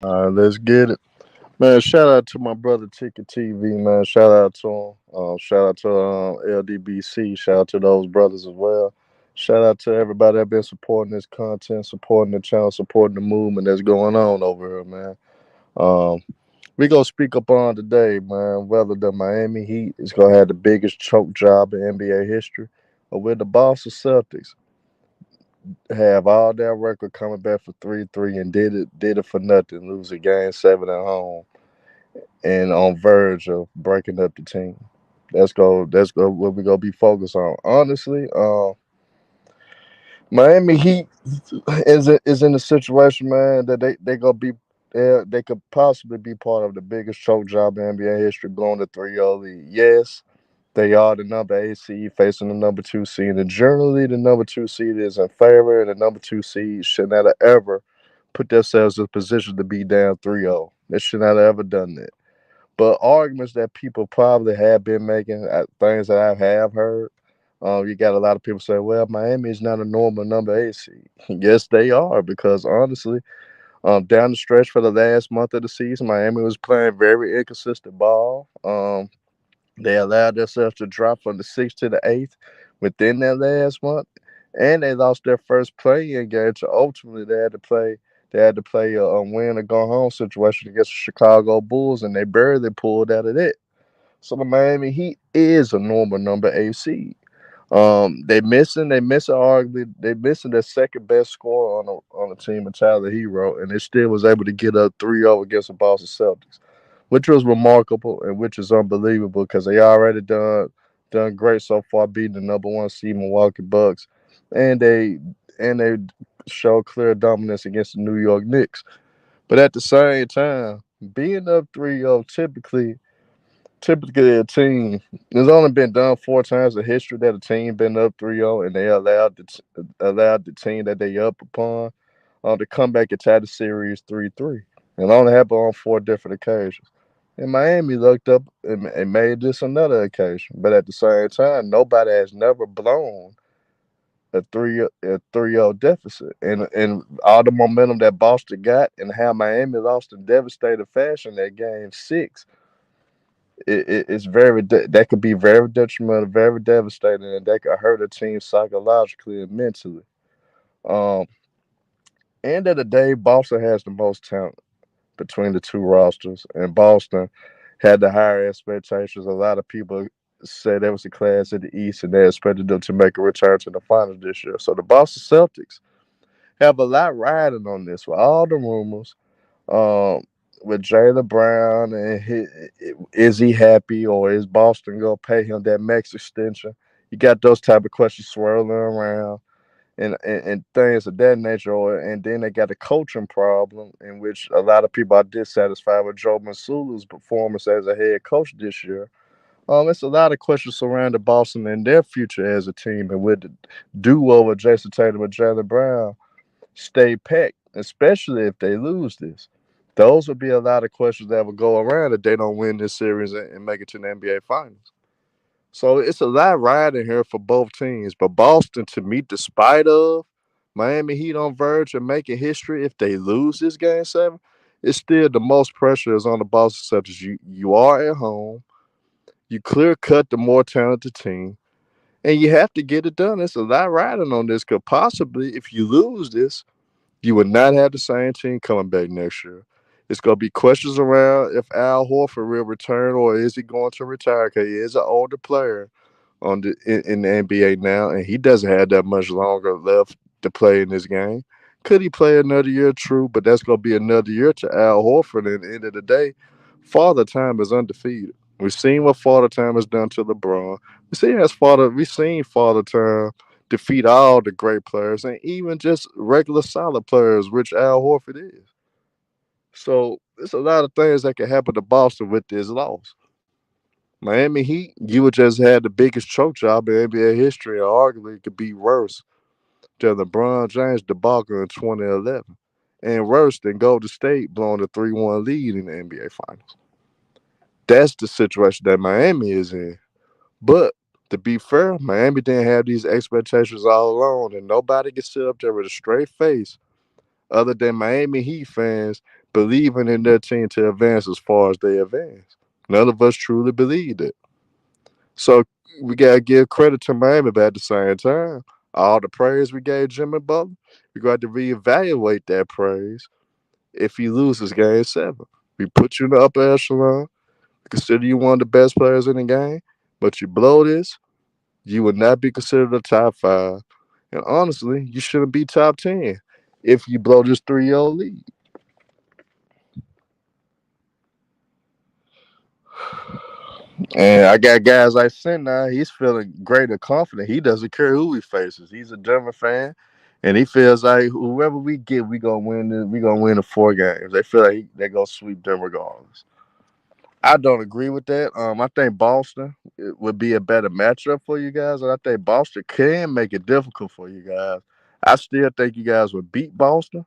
Let's get it. Man, shout out to my brother Ticket TV, man. Shout out to him. Shout out to LDBC. Shout out to those brothers as well. Shout out to everybody that been supporting this content, supporting the channel, supporting the movement that's going on over here, man. Um, we gonna speak up on today, man, whether the Miami Heat is gonna have the biggest choke job in NBA history, or will the Boston Celtics have all their record coming back for 3-3 and did it for nothing, lose a game 7 at home and on verge of breaking up the team. That's go what we gonna be focused on. Honestly, Miami Heat is in a situation, man, that they gonna be they could possibly be part of the biggest choke job in NBA history, blowing the 3-0 lead. Yes, they are the number 8 seed facing the number 2 seed, and generally the number 2 seed is in favor, and the number 2 seed should not have ever put themselves in a position to be down 3-0. They should not have ever done that. But arguments that people probably have been making, things that I have heard, you got a lot of people say, well, Miami is not a normal number 8 seed. Yes, they are, because honestly, down the stretch for the last month of the season, Miami was playing very inconsistent ball. They allowed themselves to drop from the sixth to the eighth within that last month, and they lost their first play-in game. So ultimately, they had to play. They had to play a win or go home situation against the Chicago Bulls, and they barely pulled out of that. So the Miami Heat is a normal number 8 seed. They missing arguably they missing their second best scorer on the team in Tyler Hero, and they still was able to get up 3-0 against the Boston Celtics, which was remarkable and which is unbelievable because they already done great so far, beating the number 1 seed Milwaukee Bucks, and they show clear dominance against the New York Knicks. But at the same time, being up 3-0 typically a team, there's only been done 4 times in history that a team been up 3-0 and they allowed the team that they up upon to come back and tie the series 3-3. It only happened on 4 different occasions. And Miami looked up and made this another occasion. But at the same time, nobody has never blown a 3-0 deficit. And all the momentum that Boston got and how Miami lost in devastating fashion that game 6, it's that could be very detrimental, very devastating, and that could hurt a team psychologically and mentally. Um, End of the day, Boston has the most talent between the two rosters, and Boston had the higher expectations. A lot of people said there was a class in the East, and they expected them to make a return to the finals this year. So the Boston Celtics have a lot riding on this with all the rumors. Um, with Jaylen Brown and is he happy or is Boston gonna pay him that max extension? You got those type of questions swirling around and things of that nature. And then they got a coaching problem in which a lot of people are dissatisfied with Joe Masula's performance as a head coach this year. It's a lot of questions surrounding Boston and their future as a team, and with the duo with Jason Tatum and Jaylen Brown stay packed, especially if they lose this. Those would be a lot of questions that would go around if they don't win this series and make it to the NBA Finals. So it's a lot riding here for both teams. But Boston, to me, despite of Miami Heat on verge of making history if they lose this game 7, it's still the most pressure is on the Boston Celtics. You are at home. You clear cut the more talented team. And you have to get it done. It's a lot riding on this because possibly if you lose this, you would not have the same team coming back next year. It's going to be questions around if Al Horford will return or is he going to retire because he is an older player in the NBA now, and he doesn't have that much longer left to play in this game. Could he play another year? True, but that's going to be another year to Al Horford. At the end of the day, Father Time is undefeated. We've seen what Father Time has done to LeBron. We've seen Father Time defeat all the great players and even just regular solid players, which Al Horford is. So there's a lot of things that can happen to Boston with this loss. Miami Heat, you would just had the biggest choke job in NBA history, or arguably it could be worse than LeBron James debacle in 2011, and worse than Golden State blowing a 3-1 lead in the NBA Finals. That's the situation that Miami is in. But to be fair, Miami didn't have these expectations all along, and nobody can sit up there with a straight face other than Miami Heat fans believing in their team to advance as far as they advance. None of us truly believed it. So we gotta give credit to Miami, but at the same time, all the praise we gave Jimmy Butler, we got to reevaluate that praise if he loses game seven. We put you in the upper echelon, consider you one of the best players in the game, but you blow this, you would not be considered a top five. And honestly, you shouldn't be top 10 if you blow this 3-0 lead. And I got guys like Sin now. He's feeling great and confident. He doesn't care who he faces. He's a Denver fan, and he feels like whoever we get, we gonna win. We gonna win the 4 games. They feel like they gonna sweep them regardless. I don't agree with that. I think Boston would be a better matchup for you guys, and I think Boston can make it difficult for you guys. I still think you guys would beat Boston,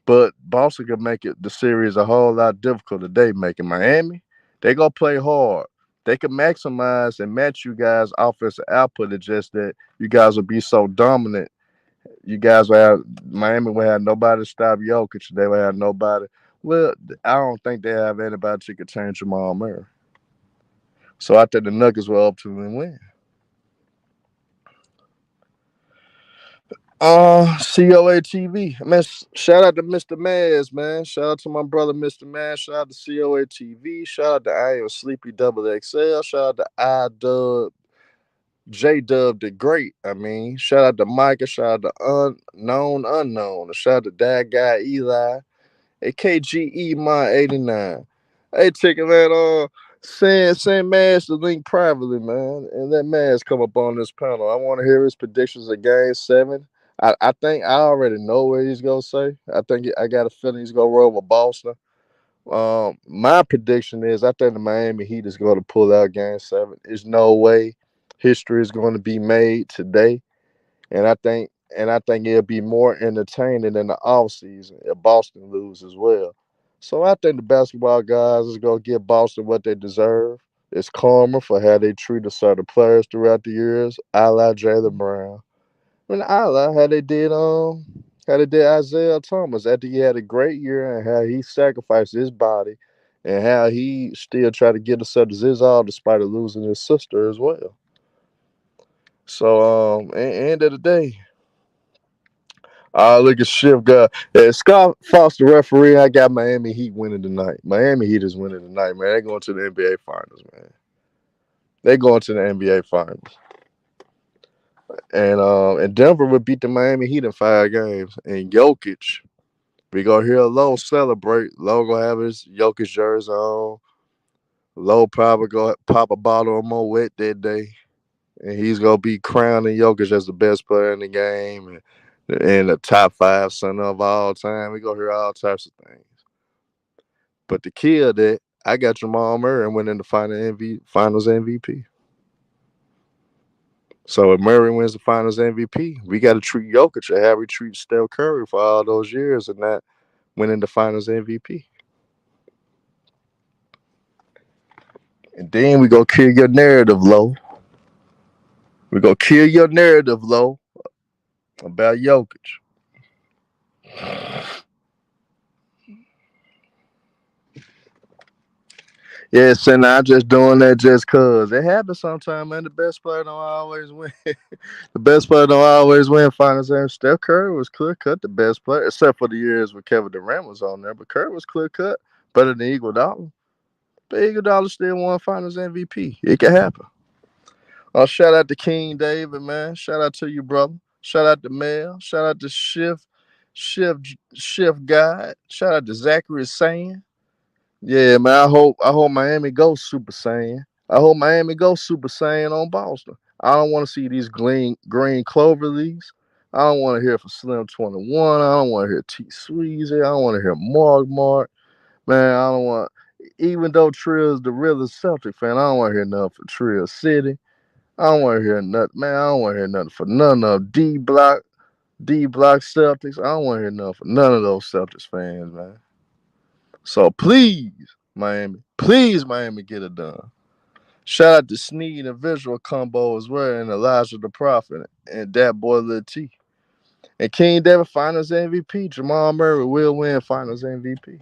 but Boston could make it the series a whole lot difficult today. Making Miami, they gonna play hard. They can maximize and match you guys' offensive output. It's just that you guys will be so dominant. You guys will have Miami will have nobody to stop Jokic. They will have nobody. Well, I don't think they have anybody to contain Jamal Murray. So I think the Nuggets will ultimately win. COA TV. Man, shout out to Mr. Maz, man. Shout out to my brother, Mr. Maz. Shout out to COA TV. Shout out to I Am Sleepy Double XL. Shout out to I Dub, J Dub the Great. I mean, shout out to Micah. Shout out to Unknown. Shout out to that guy, Eli. Hey, KGE my 89. Hey, Ticket Man, send Mash the link privately, man. And let Mash come up on this panel. I want to hear his predictions of game seven. I think I already know what he's gonna say. I got a feeling he's gonna roll with Boston. My prediction is I think the Miami Heat is gonna pull out game seven. There's no way history is gonna be made today. And I think it'll be more entertaining in the off season if Boston lose as well. So I think the basketball guys is gonna give Boston what they deserve. It's karma for how they treated certain players throughout the years, a la Jalen Brown. I mean, a la how they did Isaiah Thomas after he had a great year and how he sacrificed his body and how he still tried to get us up to his all despite of losing his sister as well. So end of the day, look at Shift guy. Yeah, Scott Foster referee. I got Miami Heat winning tonight. Miami Heat is winning tonight, man. They going to the NBA Finals, man. They going to the NBA Finals, and Denver would beat the Miami Heat in 5 games. And Jokic, we gonna hear Low celebrate. Low gonna have his Jokic jersey on. Low probably gonna pop a bottle of Moet that day, and he's gonna be crowning Jokic as the best player in the game and the top 5 center of all time. We gonna hear all types of things. But to kill that, I got Jamal Murray winning the Finals MVP. So if Murray wins the Finals MVP, we got to treat Jokic or how we treat Steph Curry for all those years and not winning the Finals MVP. And then we go kill your narrative, Low. We go kill your narrative, Low, about Jokic. Yes, and I'm just doing that just cause it happens sometimes, man. The best player don't always win. The best player don't always win finals. And Steph Curry was clear cut the best player, except for the years when Kevin Durant was on there. But Curry was clear cut, better than Iguodala. But Iguodala still won Finals MVP. It can happen. Shout out to King David, man. Shout out to you, brother. Shout out to Mel. Shout out to Shift God. Shout out to Zachary Sand. Yeah, man. I hope Miami goes Super Saiyan. I hope Miami goes Super Saiyan on Boston. I don't want to see these green clover leaves. I don't want to hear from Slim 21. I don't want to hear T Sweezy. I don't want to hear Mark. Man, I don't want. Even though Trill's the realest Celtic fan, I don't want to hear nothing for Trill City. I don't want to hear nothing, man. I don't want to hear nothing for none of D Block Celtics. I don't want to hear nothing for none of those Celtics fans, man. So please, Miami, get it done. Shout out to Sneed and Visual Combo as well, and Elijah the Prophet, and that boy Lil T. And King David Finals MVP. Jamal Murray will win Finals MVP.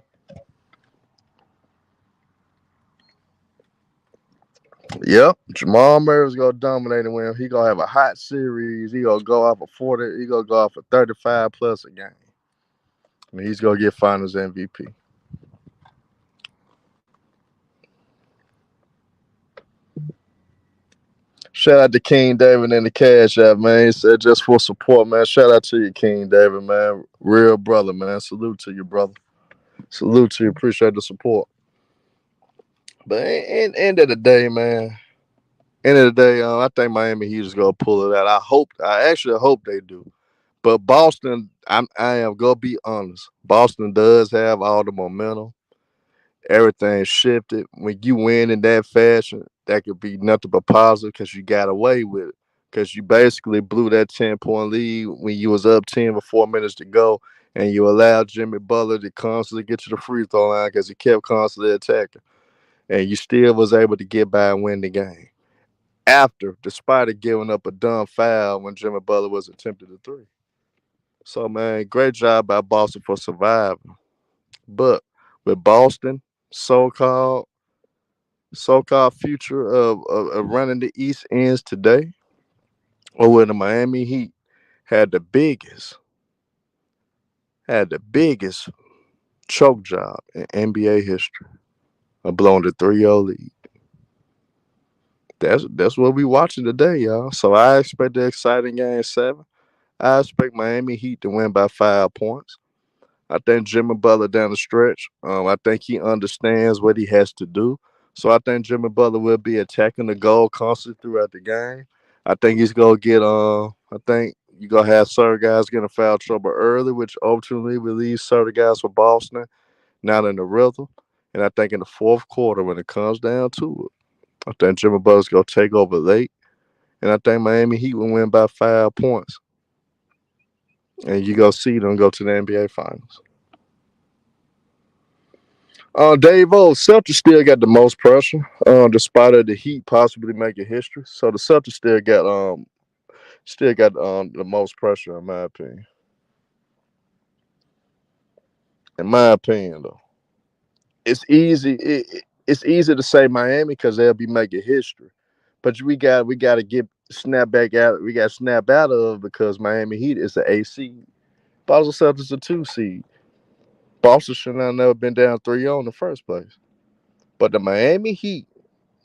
Yep, Jamal Murray's gonna dominate and win. He gonna have a hot series. He gonna go off for 40. He gonna go off for 35 plus a game. And he's gonna get Finals MVP. Shout out to King David and the Cash App, man. He said just for support, man. Shout out to you, King David, man. Real brother, man. Salute to you, brother. Salute to you. Appreciate the support. But end of the day, man. End of the day, I think Miami Heat is gonna pull it out. I actually hope they do. But Boston, I am gonna be honest. Boston does have all the momentum. Everything shifted. When you win in that fashion, that could be nothing but positive because you got away with it. Because you basically blew that 10-point lead when you was up 10 with 4 minutes to go, and you allowed Jimmy Butler to constantly get to the free throw line because he kept constantly attacking, and you still was able to get by and win the game. After, despite it giving up a dumb foul when Jimmy Butler was attempting a three. So man, great job by Boston for surviving. But with Boston, so-called so-called future of running the East ends today, or when the Miami Heat had the biggest had the biggest choke job in NBA history of blowing the 3-0 lead. That's what we watching today, y'all. So I expect the exciting game 7. I expect Miami Heat to win by 5 points. I think Jimmy Butler down the stretch. I think he understands what he has to do. So I think Jimmy Butler will be attacking the goal constantly throughout the game. I think he's gonna get I think you're gonna have certain guys getting foul trouble early, which ultimately will leave certain guys for Boston not in the rhythm. And I think in the fourth quarter, when it comes down to it, I think Jimmy Butler's gonna take over late. And I think Miami Heat will win by 5 points. And you go see them go to the NBA Finals. Dave O, Celtics still got the most pressure, despite of the Heat possibly making history. So the Celtics still got the most pressure in my opinion. In my opinion, though, it's easy to say Miami because they'll be making history, but we got to get snap back out. We got to snap out of because Miami Heat is the A seed. Boston Celtics a 2 seed. Boston should not have never been down 3-0 in the first place. But the Miami Heat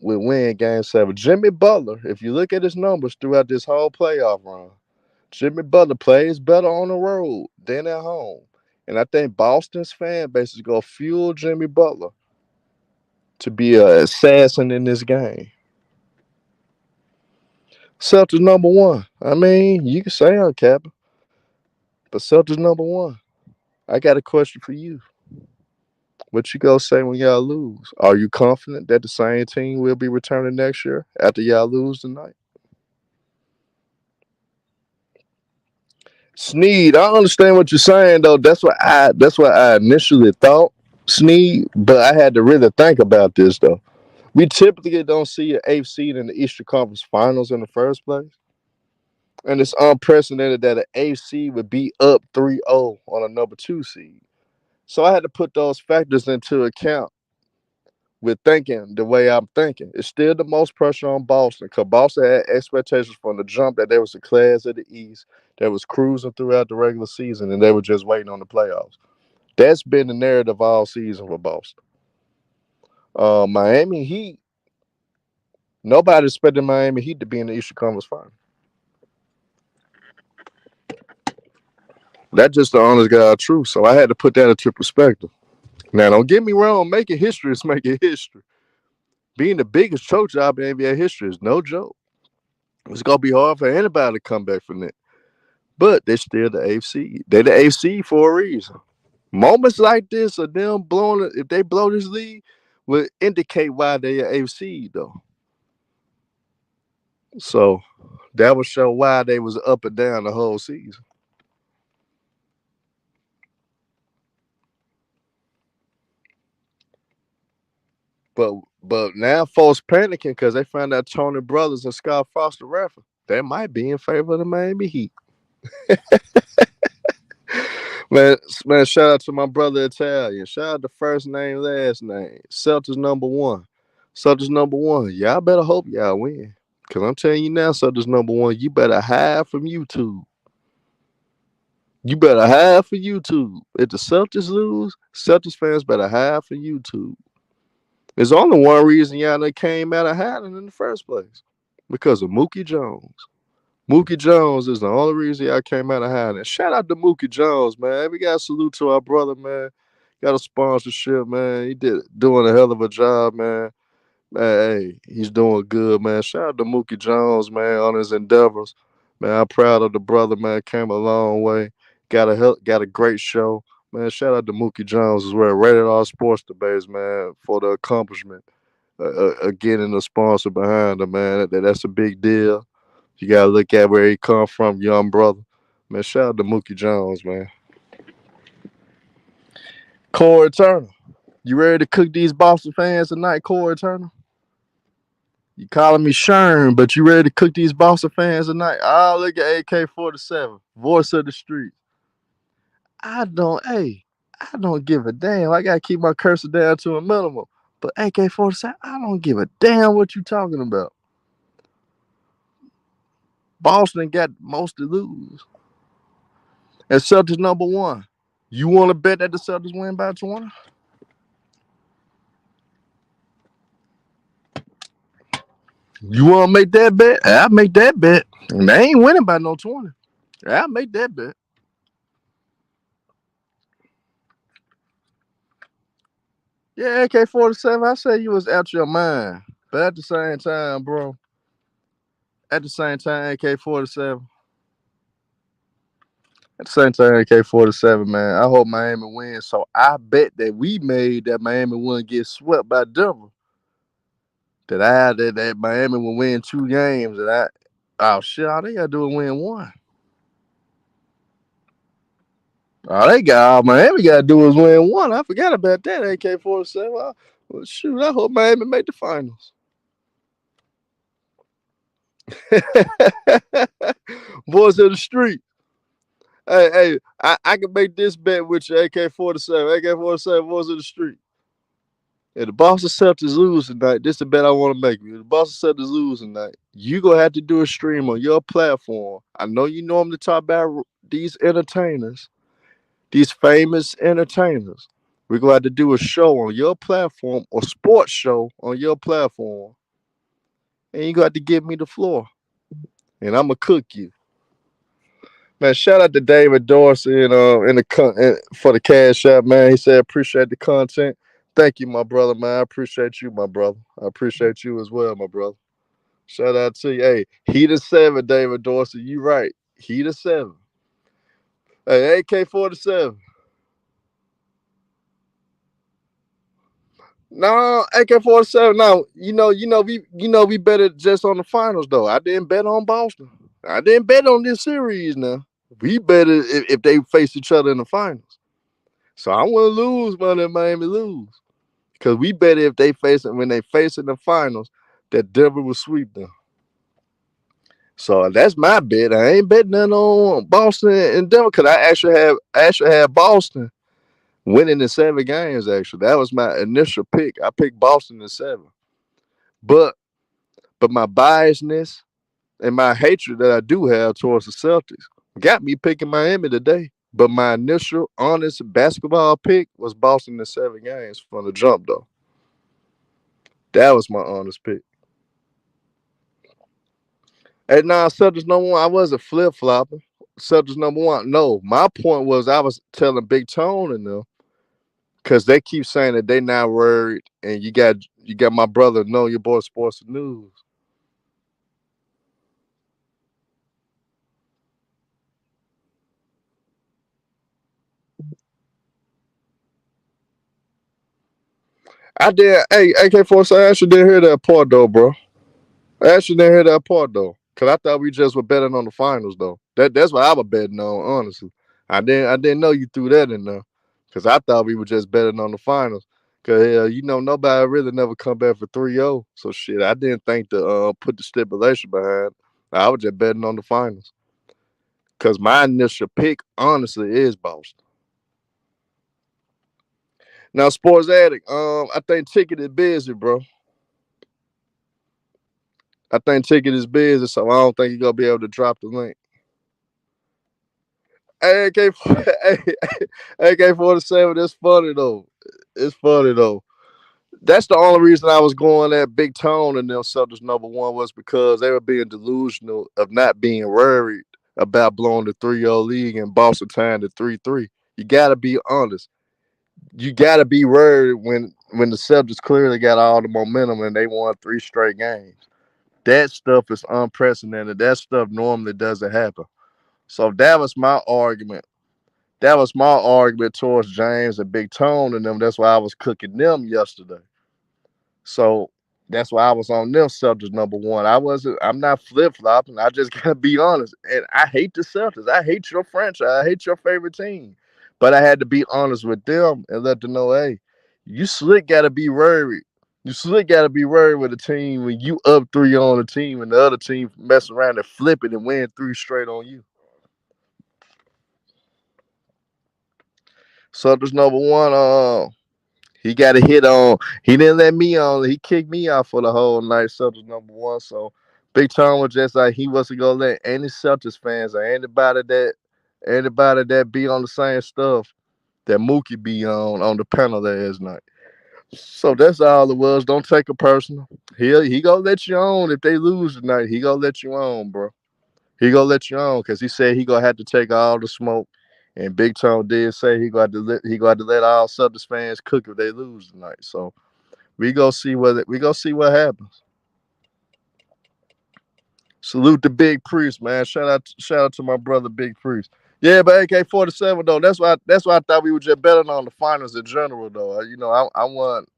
will win game 7. Jimmy Butler, if you look at his numbers throughout this whole playoff run, Jimmy Butler plays better on the road than at home. And I think Boston's fan base is going to fuel Jimmy Butler to be an assassin in this game. Celtics number 1. I mean, you can say I'm capping, but Celtics number 1. I got a question for you. What you gonna say when y'all lose? Are you confident that the same team will be returning next year after y'all lose tonight? Sneed, I understand what you're saying though. That's what I initially thought, Sneed, but I had to really think about this though. We typically don't see an eighth seed in the Eastern Conference Finals in the first place. And it's unprecedented that an eighth seed would be up 3-0 on a number 2 seed. So I had to put those factors into account with thinking the way I'm thinking. It's still the most pressure on Boston because Boston had expectations from the jump that they was the class of the East that was cruising throughout the regular season and they were just waiting on the playoffs. That's been the narrative all season for Boston. Miami Heat, nobody expected Miami Heat to be in the Eastern Conference Final. That's just the honest God truth. So I had to put that into perspective. Now, don't get me wrong, making history is making history. Being the biggest choke job in NBA history is no joke. It's gonna be hard for anybody to come back from that. But they're still the AFC. They're the AFC for a reason. Moments like this of them blowing it, if they blow this lead, will indicate why they're AFC though. So that would show why they was up and down the whole season. But but now folks panicking because they found out Tony Brothers and Scott Foster referee. They might be in favor of the Miami Heat. Man, man, shout out to my brother Italian. Shout out to first name, last name. Celtics number 1. Celtics number one. Y'all better hope y'all win. Cause I'm telling you now, Celtics number one, you better hide from YouTube. You better hide for YouTube. If the Celtics lose, Celtics fans better hide for YouTube. There's only one reason y'all done came out of hiding in the first place. Because of Mookie Jones. Mookie Jones is the only reason y'all came out of hiding. Shout out to Mookie Jones, man. We got to salute to our brother, man. Got a sponsorship, man. He doing a hell of a job, man. Hey, he's doing good, man. Shout out to Mookie Jones, man, on his endeavors. Man, I'm proud of the brother, man. Came a long way. Got a great show. Man, shout out to Mookie Jones as well. Rated all sports debates, man, for the accomplishment. Getting a sponsor behind him, man. That's a big deal. You gotta look at where he come from, young brother. Man, shout out to Mookie Jones, man. Corey Turner. You ready to cook these Boston fans tonight, Corey Turner? You calling me Sherm, but you ready to cook these Boston fans tonight? Oh, look at AK-47, voice of the street. I don't give a damn. I gotta keep my cursor down to a minimum. But AK-47, I don't give a damn what you talking about. Boston got most to lose. And Celtics number one. You want to bet that the Celtics win by 20? You want to make that bet? I'll make that bet. And they ain't winning by no 20. I'll make that bet. Yeah, AK-47, I say you was out your mind. But at the same time, bro, AK-47, at the same time, AK-47, man, I hope Miami wins. So I bet that we made that Miami wouldn't get swept by Denver. That Miami will win 2 games. Oh shit, all they gotta do is win one. All Miami gotta do is win one. I forgot about that, AK-47. Well, shoot, I hope Miami make the finals. Boys of the street. Hey, I can make this bet with you, AK-47. AK-47, boys of the street. If the Boston Celtics lose tonight, this is the bet I want to make you. If the Boston Celtics lose tonight, you gonna have to do a stream on your platform. I know you normally talk about these entertainers, these famous entertainers. We're gonna have to do a show on your platform or sports show on your platform, and you got to give me the floor, and I'm gonna cook you. Man, shout out to David Dorsey and for the cash app, man. He said appreciate the content. Thank you, my brother, man. I appreciate you, my brother. I appreciate you as well, my brother. Shout out to you. Hey, he the 7, David Dorsey. You right. He the 7. Hey, AK-47. No, AK-47. No, we betted just on the finals though. I didn't bet on Boston. I didn't bet on this series now. We betted if they face each other in the finals. So I want to lose money if Miami lose. Because we bet if they face it when they face in the finals, that Denver will sweep them. So that's my bet. I ain't betting none on Boston and Denver because I actually have Boston winning in 7 games. Actually, that was my initial pick. I picked Boston in 7, but my biasness and my hatred that I do have towards the Celtics got me picking Miami today. But my initial honest basketball pick was Boston in 7 games from the jump, though. That was my honest pick. And now Celtics number one, I wasn't flip flopping. Celtics number one. No, my point was I was telling Big Tone and them because they keep saying that they not worried, and you got my brother know your boy Sports News. I did. Hey, AK-47, I actually didn't hear that part though, bro. I actually didn't hear that part though, cause I thought we just were betting on the finals though. That's what I was betting on, honestly. I didn't know you threw that in there, cause I thought we were just betting on the finals. Cause nobody really never come back for 3-0. So shit, I didn't think to put the stipulation behind. I was just betting on the finals. Cause my initial pick, honestly, is Boston. Now, Sports Addict, I think Ticket is busy, bro. I think ticket is busy, so I don't think you're gonna be able to drop the link. Hey, AK-47. That's funny though. It's funny though. That's the only reason I was going at Big Tone and them Celtics number 1 was because they were being delusional of not being worried about blowing the 3-0 league and Boston tying the 3-3. You gotta be honest. You gotta be worried when the Celtics clearly got all the momentum and they won 3 straight games. That stuff is unprecedented. That stuff normally doesn't happen. So that was my argument. That was my argument towards James and Big Tone and them. That's why I was cooking them yesterday. So that's why I was on them Celtics number 1. I'm not flip flopping. I just gotta be honest. And I hate the Celtics. I hate your franchise. I hate your favorite team. But I had to be honest with them and let them know, hey, you slick gotta be worried. You slick gotta be worried with a team when you up 3 on the team and the other team mess around and flip it and win 3 straight on you. Celtics number 1, he got a hit on. He didn't let me on. He kicked me out for the whole night. Celtics number 1. So Big Tom was just like he wasn't gonna let any Celtics fans or anybody that be on the same stuff that Mookie be on the panel last night. So that's all it was. Don't take it personal. He gonna let you on if they lose tonight. He gonna let you on, bro. He gonna let you on because he said he gonna have to take all the smoke. And Big Tom did say he got to let all Celtics fans cook if they lose tonight. So we go see what happens. Salute the Big Priest, man. Shout out to my brother Big Priest. Yeah, but AK-47 though. That's why I thought we were just betting on the finals in general though.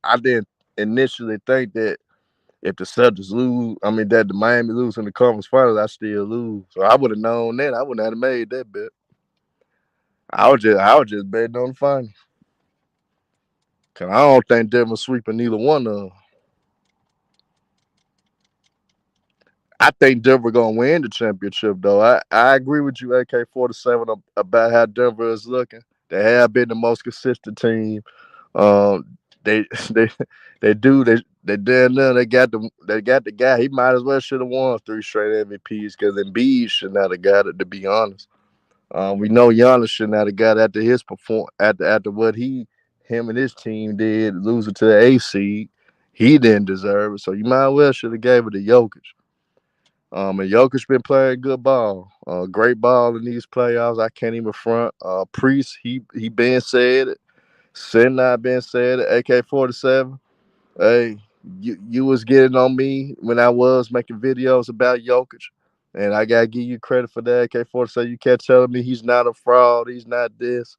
I didn't initially think that if the Celtics lose, I mean that the Miami lose in the conference finals, I still lose. So I would have known that. I wouldn't have made that bet. I was just betting on the finals. Cause I don't think Denver sweeping neither one of them. I think Denver gonna win the championship though. I agree with you, AK-47, about how Denver is looking. They have been the most consistent team. They they they damn near they got the guy. He might as well should have won 3 straight MVPs because Embiid should not have got it. To be honest, we know Giannis should not have got it after his perform after what him and his team did, losing to the A seed. He didn't deserve it, so you might as well should have gave it to Jokic. And Jokic been playing good ball, great ball in these playoffs. I can't even front. Priest, he been said it. Sin not been said it. AK-47. Hey, you was getting on me when I was making videos about Jokic, and I gotta give you credit for that. AK-47. You kept telling me he's not a fraud. He's not this.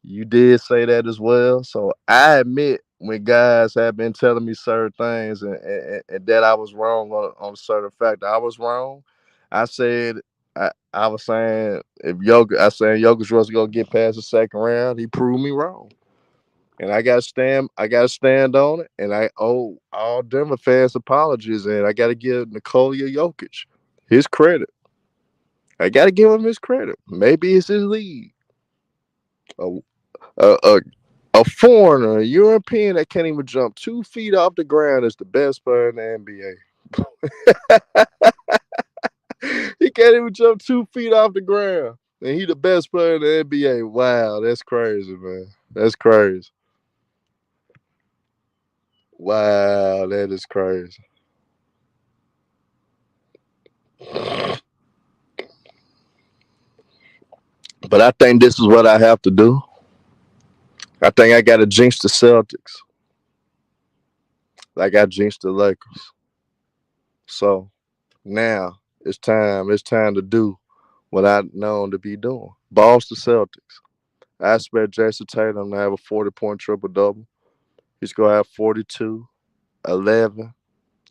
You did say that as well. So I admit when guys have been telling me certain things and that I was wrong on a certain fact, I was wrong. I said I was saying if Jokic was gonna get past the second round, he proved me wrong. And I gotta stand on it. And I owe all Denver fans apologies. And I gotta give Nikola Jokic his credit. I gotta give him his credit. Maybe it's his league. A, a, a foreigner, a European that can't even jump 2 feet off the ground is the best player in the NBA. He can't even jump 2 feet off the ground. And he the best player in the NBA. Wow, that's crazy, man. That's crazy. Wow, that is crazy. But I think this is what I have to do. I think I got to jinx the Celtics like I jinxed the Lakers. So now it's time. It's time to do what I known to be doing. Boss the Celtics. I expect Jason Tatum to have a 40-point triple double. He's going to have 42, 11,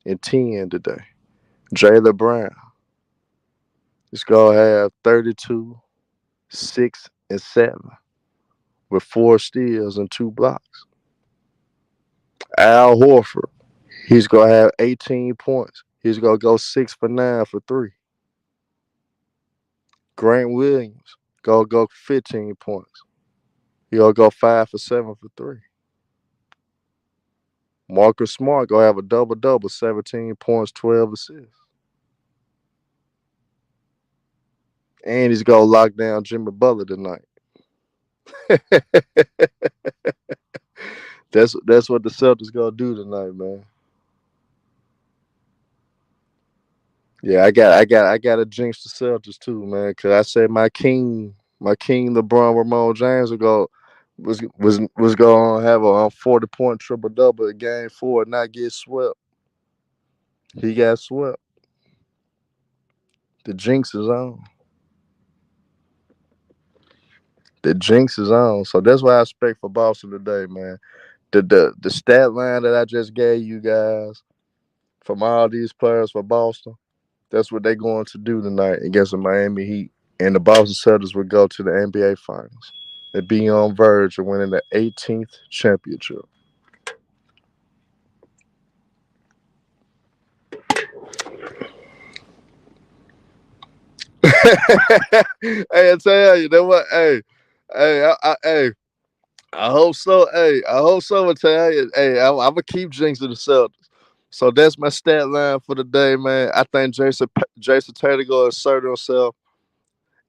and 10 today. Jaylen Brown is going to have 32, 6, and 7 with 4 steals and 2 blocks. Al Horford, he's going to have 18 points. He's going to go 6 for 9 for 3. Grant Williams, going to go 15 points. He'll go 5 for 7 for 3. Marcus Smart gonna have a double double, 17 points, 12 assists. And he's gonna lock down Jimmy Butler tonight. That's what the Celtics gonna do tonight, man. Yeah, I got to jinx the Celtics too, man. Cause I said my king, LeBron Ramon James was gonna have a 40-point triple double in Game 4 and not get swept. He got swept. The jinx is on. The jinx is on. So that's what I expect for Boston today, man. The stat line that I just gave you guys from all these players for Boston, that's what they're going to do tonight against the Miami Heat. And the Boston Celtics will go to the NBA Finals. They be on verge of winning the 18th championship. Hey, I tell you, that what? Hey, I hope so. Hey, I hope so. I tell you, hey, I'm gonna keep jinxing the Celtics. So that's my stat line for the day, man. I think Jason Taylor gonna assert himself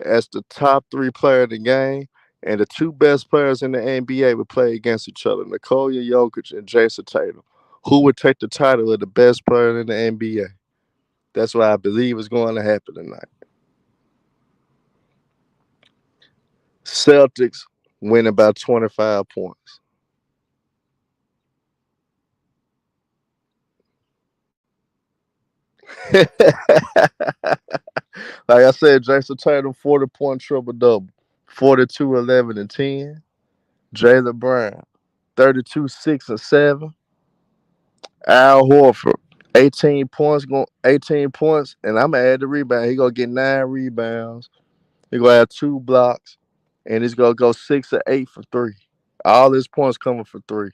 as the top three player in the game, and the two best players in the NBA would play against each other: Nikola Jokic and Jason Tatum. Who would take the title of the best player in the NBA? That's what I believe is going to happen tonight. Celtics win about 25 points. Like I said, Jason Tatum, 40-point triple double, 42, 11, and 10. Jaylen Brown, 32, 6, and 7. Al Horford, 18 points, 18 points, and I'm gonna add the rebound. He gonna get 9 rebounds. He gonna have 2 blocks, and he's gonna go 6 or 8 for three. All his points coming for three.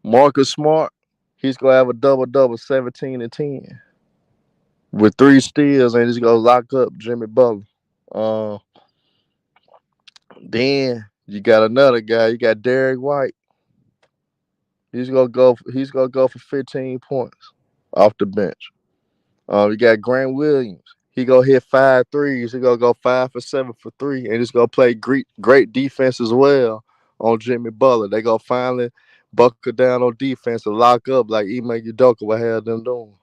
Marcus Smart, he's gonna have a double double, 17 and 10, with 3 steals, and he's gonna lock up Jimmy Butler. Uh, then you got another guy. You got Derek White. He's gonna go for 15 points off the bench. You got Grant Williams. He gonna hit 5 threes. He gonna go 5 for 7 for three, and he's gonna play great defense as well on Jimmy Butler. They gonna finally buckle down on defense and lock up like Ime Udoka would have them doing.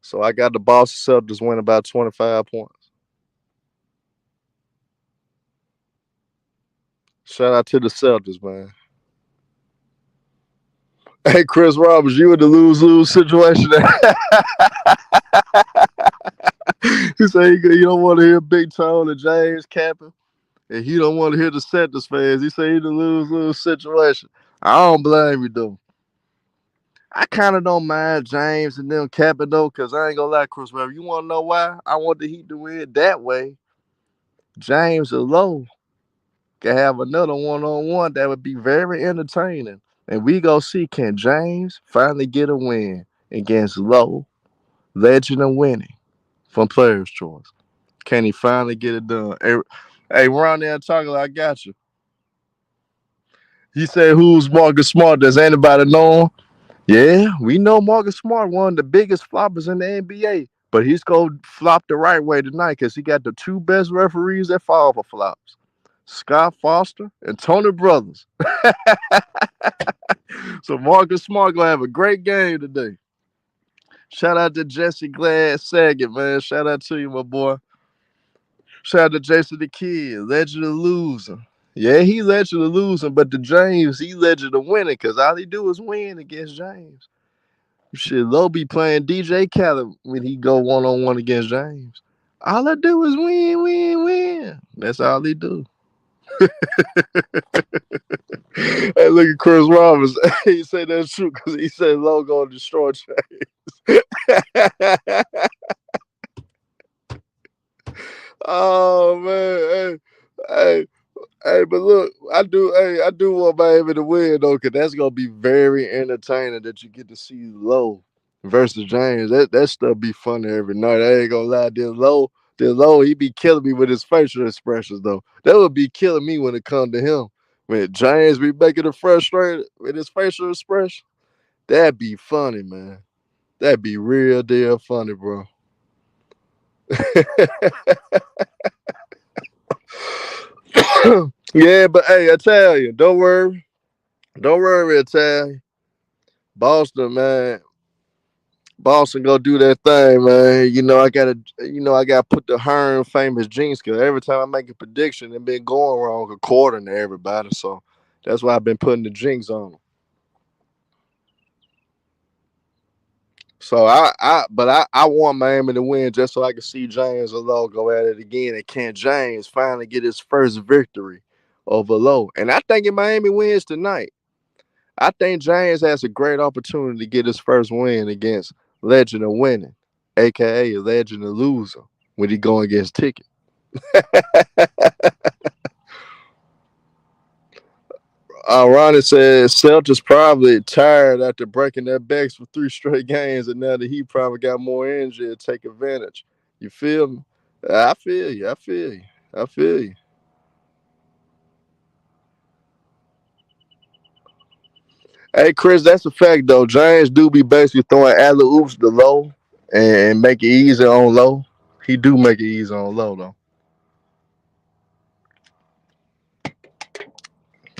So I got the Boston Celtics win about 25 points. Shout out to the Celtics, man. Hey, Chris Roberts, you in the lose-lose situation. He said he don't want to hear Big Tone and James capping, and he don't want to hear the Celtics fans. He said he the lose-lose situation. I don't blame you, though. I kind of don't mind James and them capping, though, because I ain't going to lie, Chris Roberts. You want to know why? I want the Heat to win that way. James or Low can have another one-on-one that would be very entertaining. And we go see can James finally get a win against Low, legend of winning from Players' Choice. Can he finally get it done? Hey, Ron there talking, I got you. He said, who's Marcus Smart? Does anybody know him? Yeah, we know Marcus Smart, one of the biggest floppers in the NBA. But he's going to flop the right way tonight because he got the two best referees that fall for flops: Scott Foster and Tony Brothers. So Marcus Smart going to have a great game today. Shout out to Jesse Glad Saget, man. Shout out to you, my boy. Shout out to Jason the Kid, legend of losing. Yeah, he legend of losing, but the James, he legend of winning because all he do is win against James. Shit, Low be playing DJ Khaled when he go one-on-one against James. All I do is win, win, win. That's all he do. Hey, look at Chris Roberts. He said that's true because he said Low gonna destroy James. Oh man, hey, hey, but look, I do want Miami to win though, cause that's gonna be very entertaining that you get to see Low versus James. That stuff be funny every night. I ain't gonna lie. Then Low, he be killing me with his facial expressions though. That would be killing me when it come to him. When James be making it frustrated with his facial expression, that'd be funny, man. That'd be real deal funny, bro. Yeah, but hey, I tell you, don't worry, I tell you, Boston, man. Boston go do that thing, man. I gotta put the Hearn famous jinx because every time I make a prediction, it been going wrong according to everybody. So that's why I've been putting the jinx on 'em. So I want Miami to win just so I can see James and Lowe go at it again, and can James finally get his first victory over Lowe? And I think if Miami wins tonight, I think James has a great opportunity to get his first win against Legend of Winning, aka Legend of Loser, when he go against Ticket. Ronnie said Celtics probably tired after breaking their backs for three straight games, and now that he probably got more energy to take advantage. You feel me? I feel you. I feel you. I feel you. Hey, Chris, that's a fact though. James do be basically throwing alley oops to Low and make it easy on Low. He do make it easy on Low though.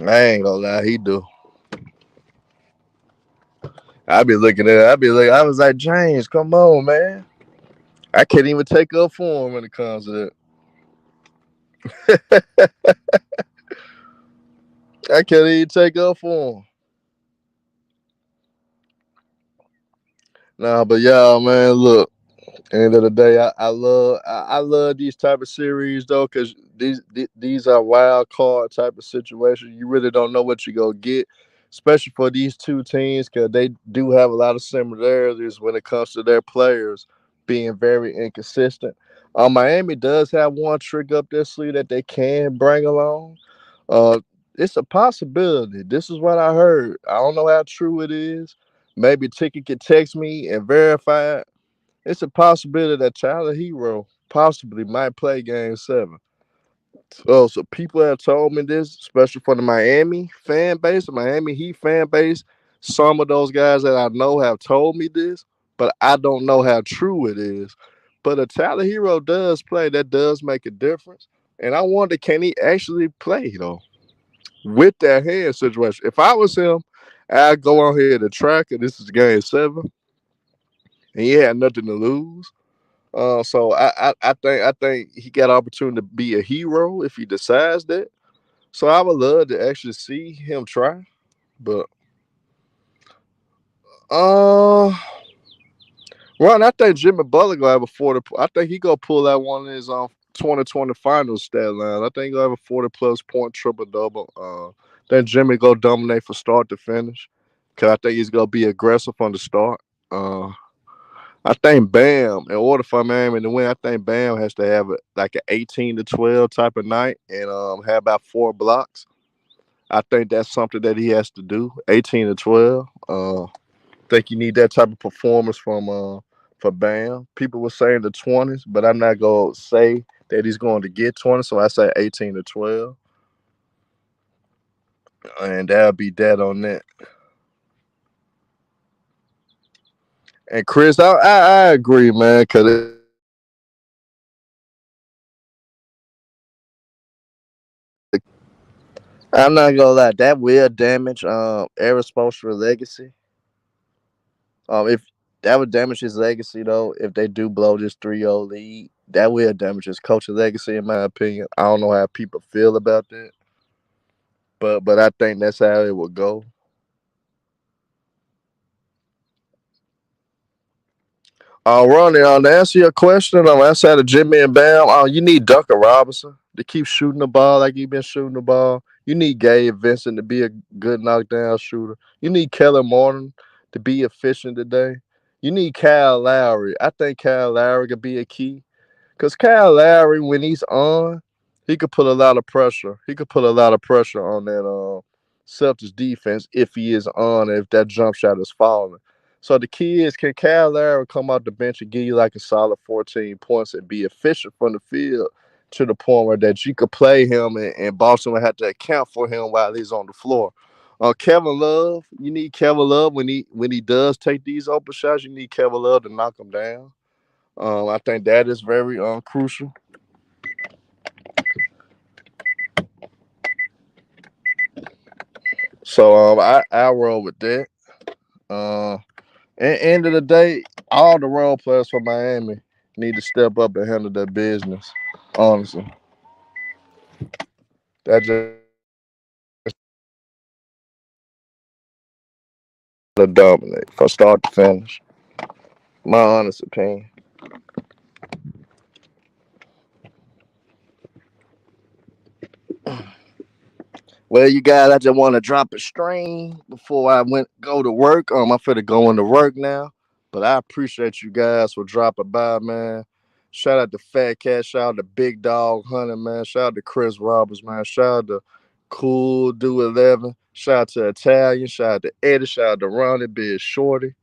I ain't gonna lie, he do. I be looking at it. I be like, I was like, James, come on, man. I can't even take up for him when it comes to that. I can't even take up for him. Nah, but y'all, man, look. End of the day, I love these type of series though, because these are wild card type of situations. You really don't know what you gonna get, especially for these two teams, because they do have a lot of similarities when it comes to their players being very inconsistent. Miami does have one trick up their sleeve that they can bring along. Uh, it's a possibility. This is what I heard. I don't know how true it is. Maybe Ticket could text me and verify it. It's a possibility that Tyler Hero possibly might play Game 7. So people have told me this, especially for the Miami fan base, the Miami Heat fan base. Some of those guys that I know have told me this, but I don't know how true it is. But a Tyler Hero does play. That does make a difference. And I wonder, can he actually play, though, with that hand situation? If I was him, I'd go on here to track it. This is Game 7, and he had nothing to lose. So I think he got an opportunity to be a hero if he decides that. So I would love to actually see him try. But uh Ron, I think Jimmy Butler gonna have a 40. I think he gonna pull out one of his 2020 finals stat line. I think he gonna have a 40 plus point triple double. Then Jimmy go dominate from start to finish. Cause I think he's gonna be aggressive from the start. I think Bam, in order for Miami to win, I think Bam has to have like an 18 to 12 type of night and have about 4 blocks. I think that's something that he has to do. 18 to 12. Think you need that type of performance from for Bam. People were saying the 20s, but I'm not gonna say that he's going to get 20. So I say 18 to 12, and that'll be that on that. And Chris, I agree, man, because it could be I'm not gonna lie, that will damage Aaron Spoelstra's legacy. If that would damage his legacy though, if they do blow this 3-0 lead, that will damage his coaching legacy in my opinion. I don't know how people feel about that, but I think that's how it would go. Ronnie, to answer your question, outside of Jimmy and Bam, you need Duncan Robinson to keep shooting the ball like you've been shooting the ball. You need Gabe Vincent to be a good knockdown shooter. You need Kellen Martin to be efficient today. You need Kyle Lowry. I think Kyle Lowry could be a key. Because Kyle Lowry, when he's on, he could put a lot of pressure. He could put a lot of pressure on that Celtics defense if he is on, if that jump shot is falling. So the key is, can Kyle Lowry come out the bench and give you like a solid 14 points and be efficient from the field to the point where that you could play him and Boston would have to account for him while he's on the floor. Kevin Love, you need Kevin Love when he does take these open shots. You need Kevin Love to knock them down. I think that is very crucial. So I roll with that. Uh, end of the day, all the role players for Miami need to step up and handle their business. Honestly, that just to dominate from start to finish. My honest opinion. Well, you guys, I just want to drop a stream before I went go to work. I'm finna go into work now, but I appreciate you guys for dropping by, man. Shout out to Fat Cat, shout out to Big Dog Hunter, man. Shout out to Chris Roberts, man. Shout out to Cool Do 11. Shout out to Italian. Shout out to Eddie. Shout out to Ronnie Big Shorty.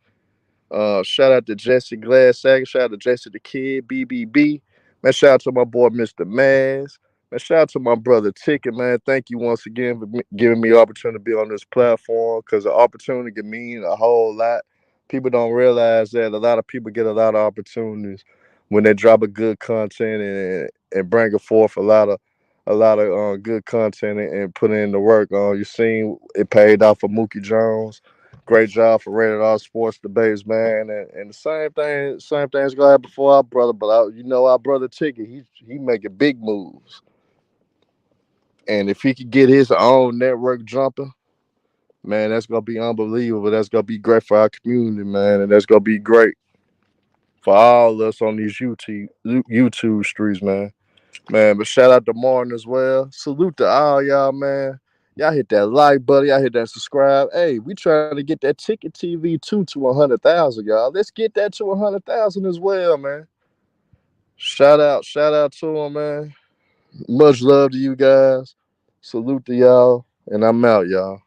Shout out to Jesse Gladsack. Shout out to Jesse the Kid, BBB. Man, shout out to my boy Mr. Maz. Man, shout out to my brother Ticket, man. Thank you once again for giving me the opportunity to be on this platform because the opportunity can mean a whole lot. People don't realize that a lot of people get a lot of opportunities when they drop a good content and bring it forth a lot of good content and put in the work. You seen it paid off for Mookie Jones. Great job for Rated R Sports Debates, man. And the same thing's gonna happen for our brother. But our brother Ticket, he making big moves. And if he could get his own network jumping, man, that's gonna be unbelievable. That's gonna be great for our community, man, and that's gonna be great for all of us on these YouTube streets, man. Man, but shout out to Martin as well. Salute to all y'all, man. Y'all hit that like button. Y'all hit that subscribe. Hey, we trying to get that Ticket TV to 100,000, y'all. Let's get that to 100,000 as well, man. Shout out to him, man. Much love to you guys. Salute to y'all, and I'm out, y'all.